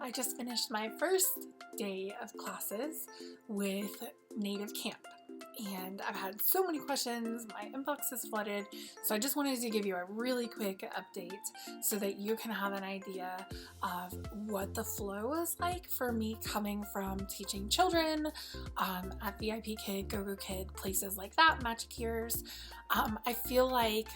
I just finished my first day of classes with Native Camp, and I've had so many questions. My inbox is flooded, so I just wanted to give you a really quick update so that you can have an idea of what the flow is like for me coming from teaching children at VIP Kid, GoGo Kid, places like that, Magic Years. I feel like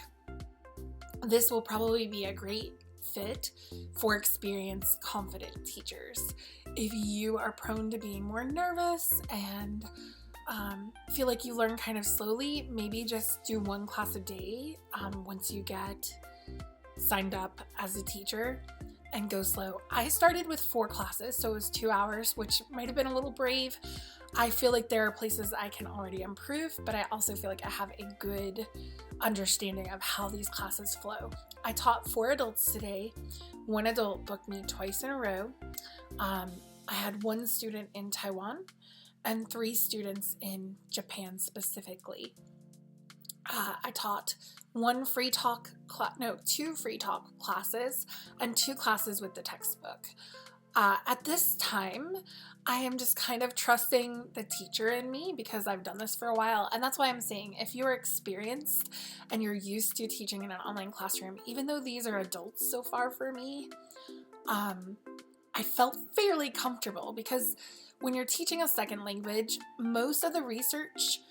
this will probably be a great fit for experienced, confident teachers. If you are prone to being more nervous and feel like you learn kind of slowly, maybe just do one class a day once you get signed up as a teacher and go slow. I started with 4 classes, so it was 2 hours, which might have been a little brave. I feel like there are places I can already improve, but I also feel like I have a good understanding of how these classes flow. I taught 4 adults today. 1 adult booked me twice in a row. I had 1 student in Taiwan and 3 students in Japan specifically. I taught 2 free talk classes and 2 classes with the textbook. At this time, I am just kind of trusting the teacher in me because I've done this for a while. And that's why I'm saying if you're experienced and you're used to teaching in an online classroom, even though these are adults so far for me, I felt fairly comfortable because when you're teaching a second language, most of the research,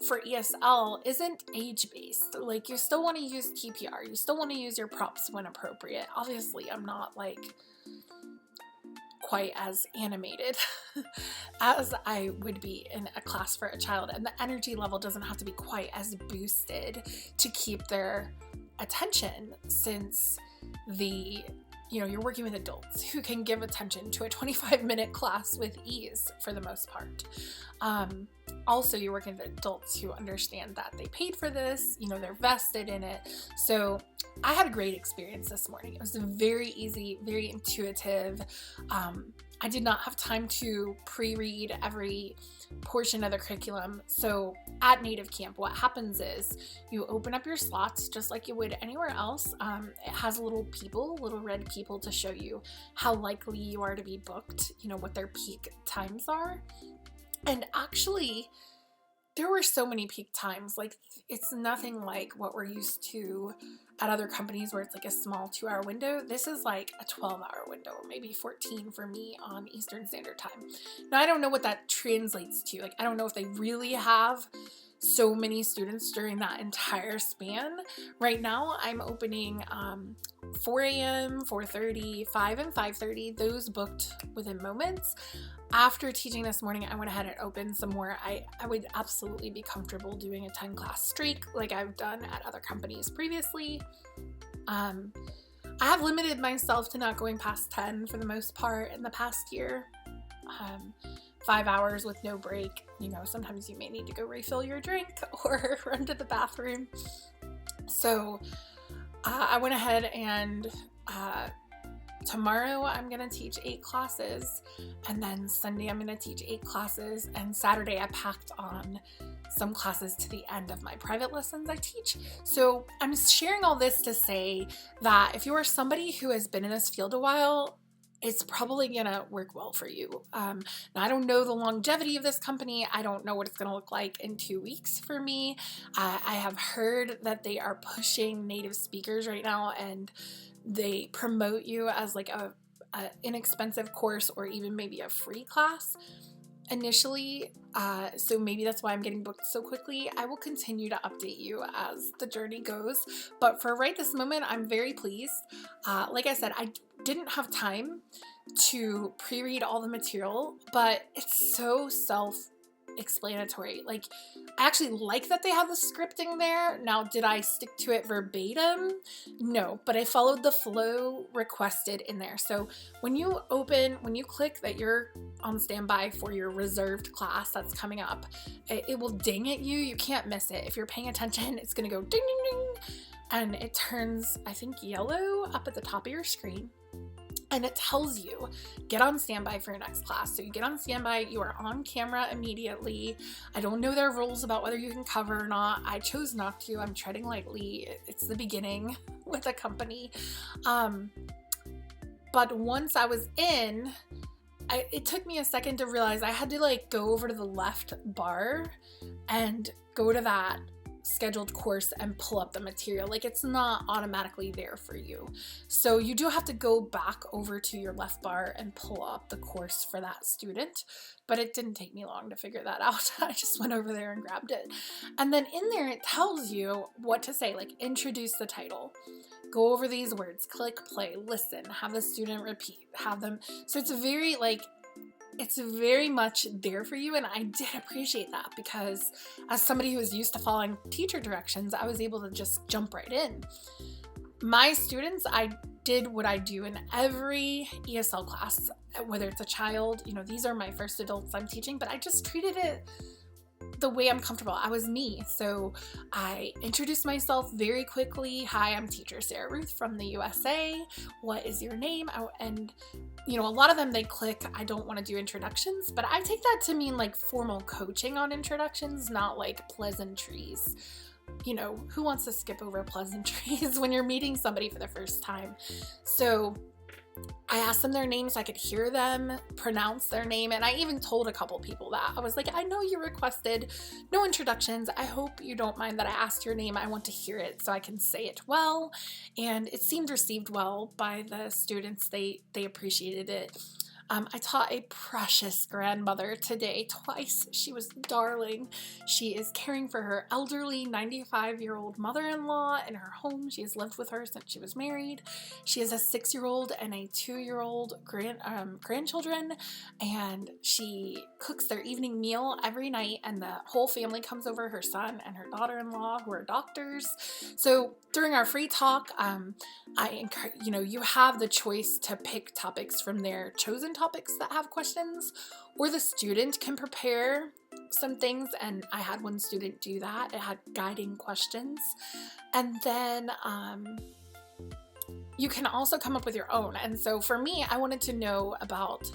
for ESL isn't age-based. Like, you still want to use TPR. You still want to use your props when appropriate. Obviously, I'm not quite as animated as I would be in a class for a child, and the energy level doesn't have to be quite as boosted to keep their attention, since you're working with adults who can give attention to a 25-minute class with ease for the most part. Also, you're working with adults who understand that they paid for this, they're vested in it. So I had a great experience this morning. It was very easy, very intuitive. I did not have time to pre-read every portion of the curriculum. So at Native Camp, what happens is you open up your slots just like you would anywhere else. It has little red people to show you how likely you are to be booked, what their peak times are. And actually, there were so many peak times. It's nothing like what we're used to at other companies where it's like a small 2-hour window. This is like a 12-hour window, or maybe 14 for me on Eastern Standard Time. Now, I don't know what that translates to. I don't know if they really have so many students during that entire span. Right now, I'm opening 4 a.m., 4:30, 5, and 5:30. Those booked within moments. After teaching this morning, I went ahead and opened some more. I would absolutely be comfortable doing a 10-class streak like I've done at other companies previously. I have limited myself to not going past 10 for the most part in the past year. 5 hours with no break. Sometimes you may need to go refill your drink or run to the bathroom. So I went ahead and tomorrow I'm going to teach 8 classes, and then Sunday I'm going to teach 8 classes, and Saturday I packed on some classes to the end of my private lessons I teach. So I'm sharing all this to say that if you are somebody who has been in this field a while, it's probably going to work well for you. Now, I don't know the longevity of this company. I don't know what it's going to look like in 2 weeks for me. I have heard that they are pushing native speakers right now, and they promote you as a inexpensive course or even maybe a free class initially. So maybe that's why I'm getting booked so quickly. I will continue to update you as the journey goes. But for right this moment, I'm very pleased. Like I said, I didn't have time to pre-read all the material, but it's so self-explanatory. I actually like that they have the scripting there. Now, did I stick to it verbatim? No, but I followed the flow requested in there. So when you click that you're on standby for your reserved class that's coming up, it will ding at you. You can't miss it. If you're paying attention, it's going to go ding, ding, ding. And it turns, I think, yellow up at the top of your screen. And it tells you, get on standby for your next class. So you get on standby, you are on camera immediately. I don't know their rules about whether you can cover or not. I chose not to. I'm treading lightly. It's the beginning with a company. But once I was in, it took me a second to realize I had to like go over to the left bar and go to that scheduled course and pull up the material. Like, it's not automatically there for you. So you do have to go back over to your left bar and pull up the course for that student. But it didn't take me long to figure that out. I just went over there and grabbed it. And then in there, it tells you what to say, like introduce the title, go over these words, click play, listen, have the student repeat, have them. So it's very like, it's very much there for you, and I did appreciate that because as somebody who is used to following teacher directions, I was able to just jump right in. My students, I did what I do in every ESL class, whether it's a child, you know, these are my first adults I'm teaching, but I just treated it the way I'm comfortable. I was me. So I introduced myself very quickly. Hi, I'm teacher Sarah Ruth from the USA. What is your name? And you know, a lot of them, they click, I don't want to do introductions, but I take that to mean like formal coaching on introductions, not like pleasantries. You know, who wants to skip over pleasantries when you're meeting somebody for the first time? So I asked them their names so I could hear them pronounce their name, and I even told a couple people that. I was like, I know you requested no introductions. I hope you don't mind that I asked your name. I want to hear it so I can say it well. And it seemed received well by the students. They appreciated it. I taught a precious grandmother today twice. She was darling. She is caring for her elderly 95-year-old mother-in-law in her home. She has lived with her since she was married. She has a 6-year-old and a 2-year-old grandchildren, and she cooks their evening meal every night, and the whole family comes over, her son and her daughter-in-law, who are doctors. So during our free talk, I encourage, you know, you have the choice to pick topics from their chosen topics that have questions, or the student can prepare some things, and I had one student do that. It had guiding questions, and then you can also come up with your own. And so for me, I wanted to know about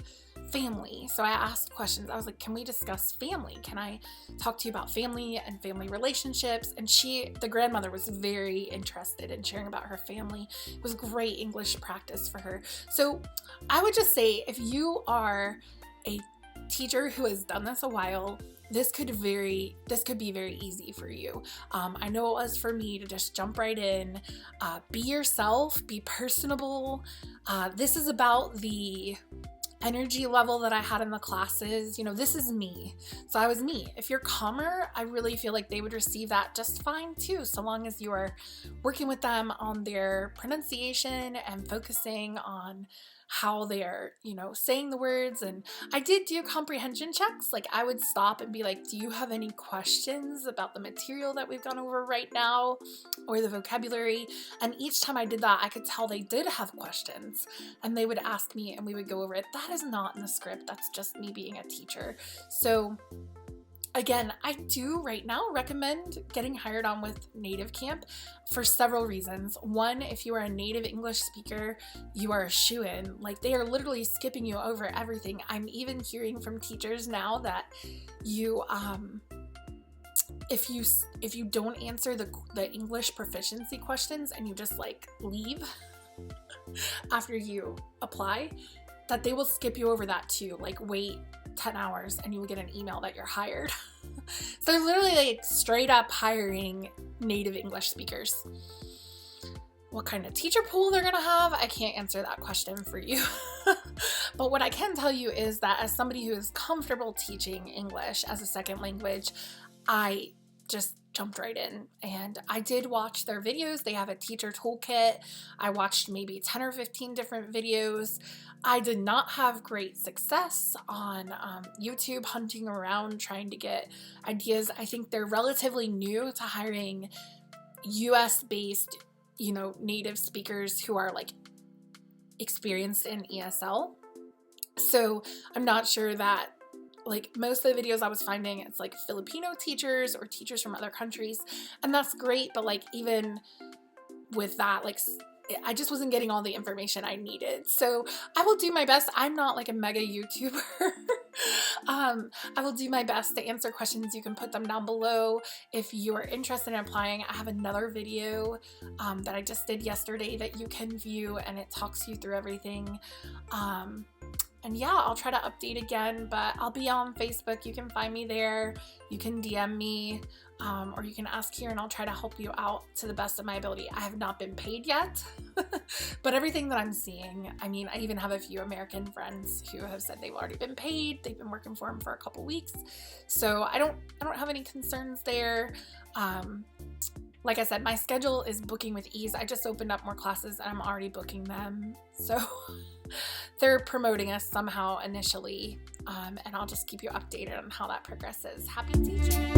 family. So I asked questions. I was like, can we discuss family? Can I talk to you about family and family relationships? And the grandmother, was very interested in sharing about her family. It was great English practice for her. So I would just say, if you are a teacher who has done this a while, this could be very easy for you. I know it was for me to just jump right in, be yourself, be personable. This is about the energy level that I had in the classes. You know, this is me. So I was me. If you're calmer, I really feel like they would receive that just fine too, so long as you are working with them on their pronunciation and focusing on how they are, you know, saying the words. And I did do comprehension checks. Like, I would stop and be like, do you have any questions about the material that we've gone over right now, or the vocabulary? And each time I did that, I could tell they did have questions, and they would ask me and we would go over it. That is not in the script. That's just me being a teacher. So again, I do right now recommend getting hired on with Native Camp for several reasons. One, if you are a native English speaker, you are a shoo-in. Like, they are literally skipping you over everything. I'm even hearing from teachers now that you, if you don't answer the English proficiency questions and you just like leave after you apply, that they will skip you over that too. Like, wait 10 hours and you will get an email that you're hired. So they're literally like straight up hiring native English speakers. What kind of teacher pool they're gonna have, I can't answer that question for you. But what I can tell you is that as somebody who is comfortable teaching English as a second language, I just jumped right in, and I did watch their videos. They have a teacher toolkit. I watched maybe 10 or 15 different videos. I did not have great success on YouTube hunting around trying to get ideas. I think they're relatively new to hiring US based, you know, native speakers who are like experienced in ESL. So I'm not sure that, like, most of the videos I was finding, it's like Filipino teachers or teachers from other countries, and that's great, but like, even with that, like, I just wasn't getting all the information I needed. So I will do my best. I'm not like a mega YouTuber. I will do my best to answer questions. You can put them down below. If you are interested in applying, I have another video that I just did yesterday that you can view, and it talks you through everything. And yeah, I'll try to update again, but I'll be on Facebook. You can find me there. You can DM me, or you can ask here and I'll try to help you out to the best of my ability. I have not been paid yet, but everything that I'm seeing, I mean, I even have a few American friends who have said they've already been paid. They've been working for them for a couple weeks. So I don't have any concerns there. Like I said, my schedule is booking with ease. I just opened up more classes and I'm already booking them. So they're promoting us somehow initially, and I'll just keep you updated on how that progresses. Happy teaching!